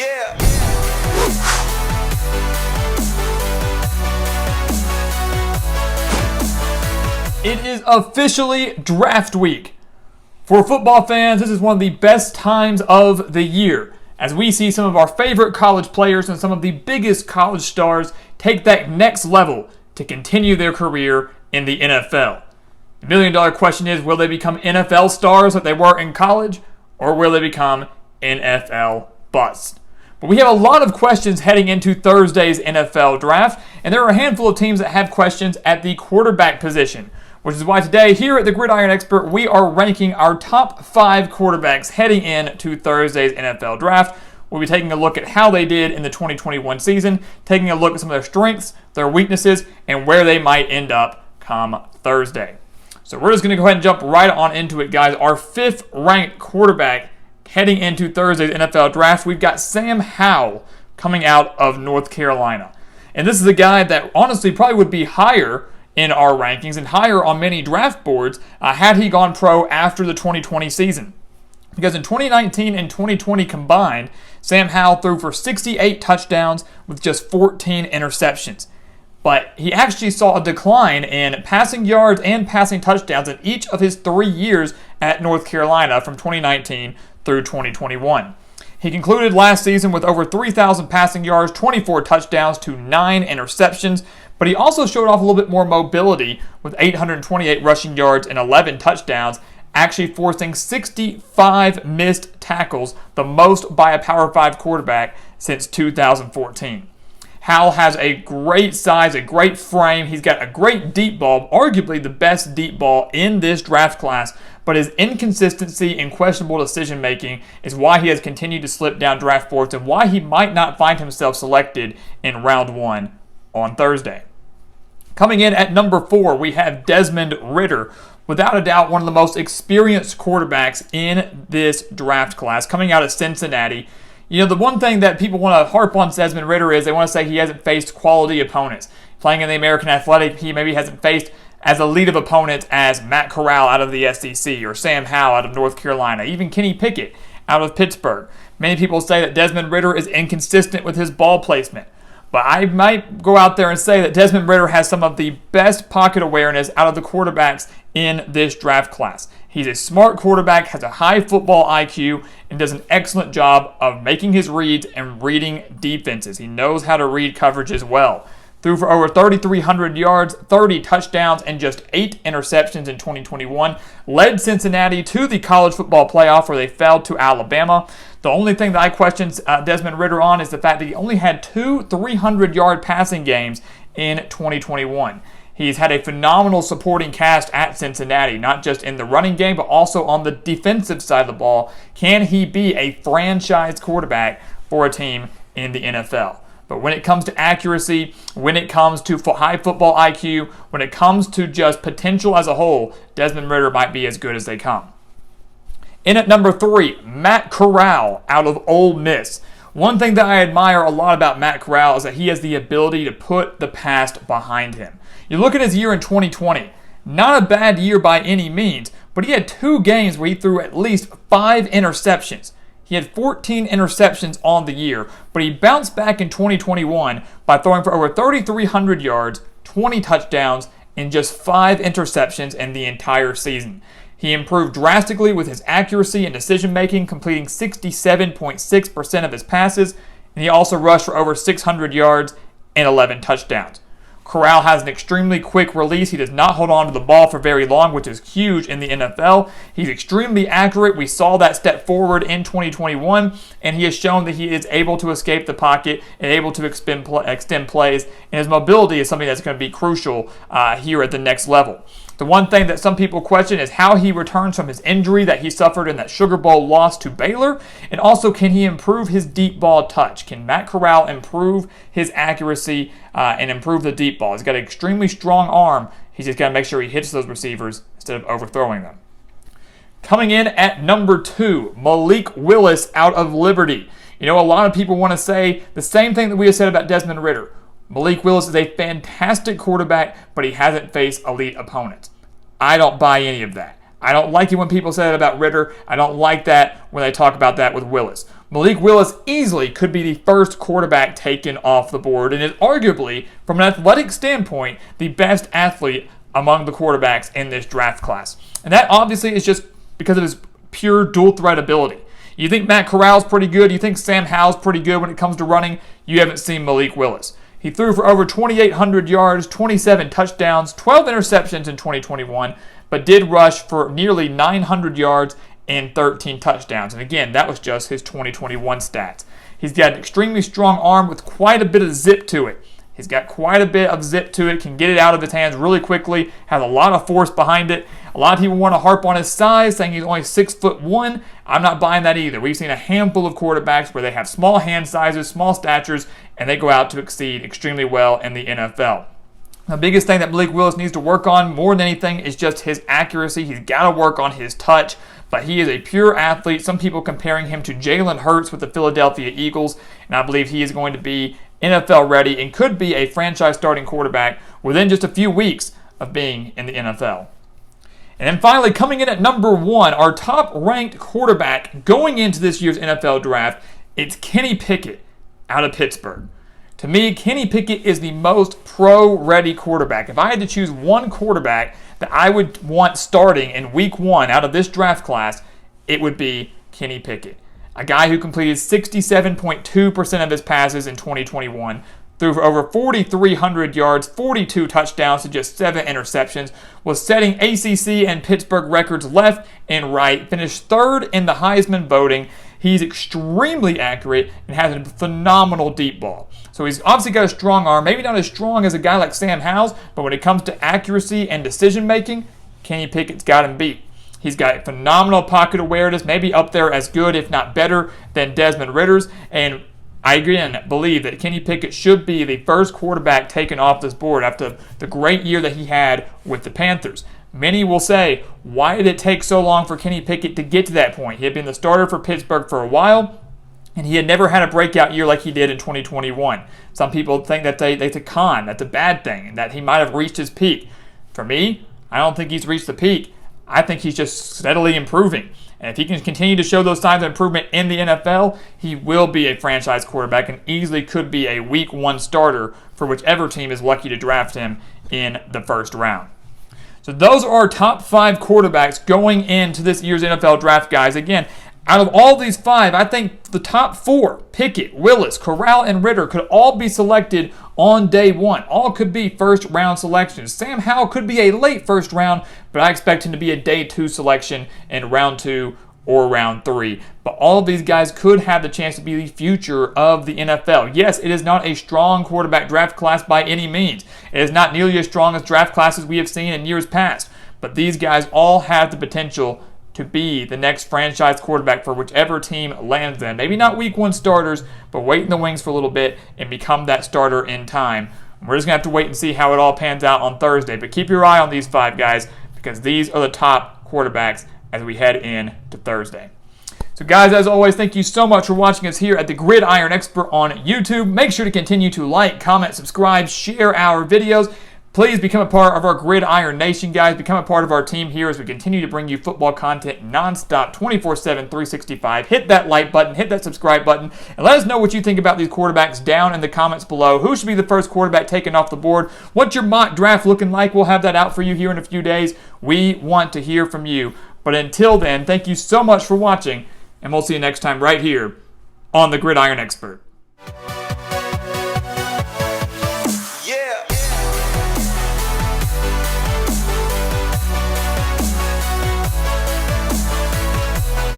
Yeah. It is officially draft week. For football fans, this is one of the best times of the year, as we see some of our favorite college players and some of the biggest college stars take that next level to continue their career in the NFL. The million-dollar question is, will they become NFL stars like they were in college, or will they become NFL busts? But we have a lot of questions heading into Thursday's NFL draft, and there are a handful of teams that have questions at the quarterback position, which is why today here at the Gridiron Expert, we are ranking our top 5 quarterbacks heading into Thursday's NFL draft. We'll be taking a look at how they did in the 2021 season, taking a look at some of their strengths, their weaknesses, and where they might end up come Thursday. So we're just going to go ahead and jump right on into it, guys. Our 5th ranked quarterback heading into Thursday's NFL draft, we've got Sam Howell coming out of North Carolina. And this is a guy that honestly probably would be higher in our rankings and higher on many draft boards had he gone pro after the 2020 season. Because in 2019 and 2020 combined, Sam Howell threw for 68 touchdowns with just 14 interceptions. But he actually saw a decline in passing yards and passing touchdowns in each of his 3 years at North Carolina from 2019 through 2021. He concluded last season with over 3,000 passing yards, 24 touchdowns to 9 interceptions, but he also showed off a little bit more mobility with 828 rushing yards and 11 touchdowns, actually forcing 65 missed tackles, the most by a Power 5 quarterback since 2014. Howell has a great size, a great frame. He's got a great deep ball, arguably the best deep ball in this draft class, but his inconsistency and questionable decision-making is why he has continued to slip down draft boards and why he might not find himself selected in round 1 on Thursday. Coming in at number 4, we have Desmond Ritter. Without a doubt, one of the most experienced quarterbacks in this draft class, coming out of Cincinnati. You know, the one thing that people want to harp on Desmond Ritter is they want to say he hasn't faced quality opponents. Playing in the American Athletic, he maybe hasn't faced as elite of opponents as Matt Corral out of the SEC or Sam Howell out of North Carolina, even Kenny Pickett out of Pittsburgh. Many people say that Desmond Ritter is inconsistent with his ball placement. But I might go out there and say that Desmond Ritter has some of the best pocket awareness out of the quarterbacks in this draft class. He's a smart quarterback, has a high football IQ, and does an excellent job of making his reads and reading defenses. He knows how to read coverage as well. Threw for over 3,300 yards, 30 touchdowns, and just 8 interceptions in 2021. Led Cincinnati to the college football playoff where they fell to Alabama. The only thing that I question Desmond Ritter on is the fact that he only had 2 300-yard passing games in 2021. He's had a phenomenal supporting cast at Cincinnati, not just in the running game, but also on the defensive side of the ball. Can he be a franchise quarterback for a team in the NFL? But when it comes to accuracy, when it comes to high football IQ, when it comes to just potential as a whole, Desmond Ritter might be as good as they come. In at number 3, Matt Corral out of Ole Miss. One thing that I admire a lot about Matt Corral is that he has the ability to put the past behind him. You look at his year in 2020, not a bad year by any means, but he had 2 games where he threw at least 5 interceptions. He had 14 interceptions on the year, but he bounced back in 2021 by throwing for over 3,300 yards, 20 touchdowns, and just 5 interceptions in the entire season. He improved drastically with his accuracy and decision-making, completing 67.6% of his passes, and he also rushed for over 600 yards and 11 touchdowns. Corral has an extremely quick release. He does not hold on to the ball for very long, which is huge in the NFL. He's extremely accurate. We saw that step forward in 2021, and he has shown that he is able to escape the pocket and able to extend plays, and his mobility is something that's going to be crucial here at the next level. The one thing that some people question is how he returns from his injury that he suffered in that Sugar Bowl loss to Baylor, and also can he improve his deep ball touch? Can Matt Corral improve his accuracy and improve the deep ball? He's got an extremely strong arm. He's just got to make sure he hits those receivers instead of overthrowing them. Coming in at number 2, Malik Willis out of Liberty. You know, a lot of people want to say the same thing that we have said about Desmond Ritter. Malik Willis is a fantastic quarterback, but he hasn't faced elite opponents. I don't buy any of that. I don't like it when people say that about Ritter. I don't like that when they talk about that with Willis. Malik Willis easily could be the first quarterback taken off the board and is arguably, from an athletic standpoint, the best athlete among the quarterbacks in this draft class. And that obviously is just because of his pure dual threat ability. You think Matt Corral's pretty good, you think Sam Howell's pretty good when it comes to running, you haven't seen Malik Willis. He threw for over 2,800 yards, 27 touchdowns, 12 interceptions in 2021, but did rush for nearly 900 yards and 13 touchdowns. And again, that was just his 2021 stats. He's got an extremely strong arm with quite a bit of zip to it. He's got quite a bit of zip to it, can get it out of his hands really quickly, has a lot of force behind it. A lot of people want to harp on his size, saying he's only 6'1". I'm not buying that either. We've seen a handful of quarterbacks where they have small hand sizes, small statures, and they go out to exceed extremely well in the NFL. The biggest thing that Malik Willis needs to work on more than anything is just his accuracy. He's got to work on his touch, but he is a pure athlete. Some people comparing him to Jalen Hurts with the Philadelphia Eagles, and I believe he is going to be NFL ready and could be a franchise starting quarterback within just a few weeks of being in the NFL. And then finally, coming in at number 1, our top-ranked quarterback going into this year's NFL draft, it's Kenny Pickett out of Pittsburgh. To me, Kenny Pickett is the most pro-ready quarterback. If I had to choose one quarterback that I would want starting in week 1 out of this draft class, it would be Kenny Pickett. A guy who completed 67.2% of his passes in 2021, threw for over 4,300 yards, 42 touchdowns to just 7 interceptions, was setting ACC and Pittsburgh records left and right, finished 3rd in the Heisman voting. He's extremely accurate and has a phenomenal deep ball. So he's obviously got a strong arm, maybe not as strong as a guy like Sam Howell, but when it comes to accuracy and decision making, Kenny Pickett's got him beat. He's got phenomenal pocket awareness, maybe up there as good, if not better, than Desmond Ritter's. And I, again, believe that Kenny Pickett should be the first quarterback taken off this board after the great year that he had with the Panthers. Many will say, why did it take so long for Kenny Pickett to get to that point? He had been the starter for Pittsburgh for a while, and he had never had a breakout year like he did in 2021. Some people think that that's a con, that's a bad thing, and that he might have reached his peak. For me, I don't think he's reached the peak. I think he's just steadily improving. And if he can continue to show those signs of improvement in the NFL, he will be a franchise quarterback and easily could be a week 1 starter for whichever team is lucky to draft him in the first round. So those are our top 5 quarterbacks going into this year's NFL draft, guys. Again, out of all these 5, I think the top 4, Pickett, Willis, Corral, and Ritter, could all be selected on day 1. All could be first-round selections. Sam Howell could be a late first round, but I expect him to be a day 2 selection in round 2 or round 3. But all of these guys could have the chance to be the future of the NFL. Yes, it is not a strong quarterback draft class by any means. It is not nearly as strong as draft classes we have seen in years past. But these guys all have the potential to be the next franchise quarterback for whichever team lands them. Maybe not week 1 starters, but wait in the wings for a little bit and become that starter in time. We're just going to have to wait and see how it all pans out on Thursday. But keep your eye on these 5 guys because these are the top quarterbacks as we head in to Thursday. So guys, as always, thank you so much for watching us here at the Gridiron Expert on YouTube. Make sure to continue to like, comment, subscribe, share our videos. Please become a part of our Gridiron Nation, guys. Become a part of our team here as we continue to bring you football content nonstop, 24/7, 365. Hit that like button, hit that subscribe button, and let us know what you think about these quarterbacks down in the comments below. Who should be the first quarterback taken off the board? What's your mock draft looking like? We'll have that out for you here in a few days. We want to hear from you. But until then, thank you so much for watching, and we'll see you next time right here on the Gridiron Expert.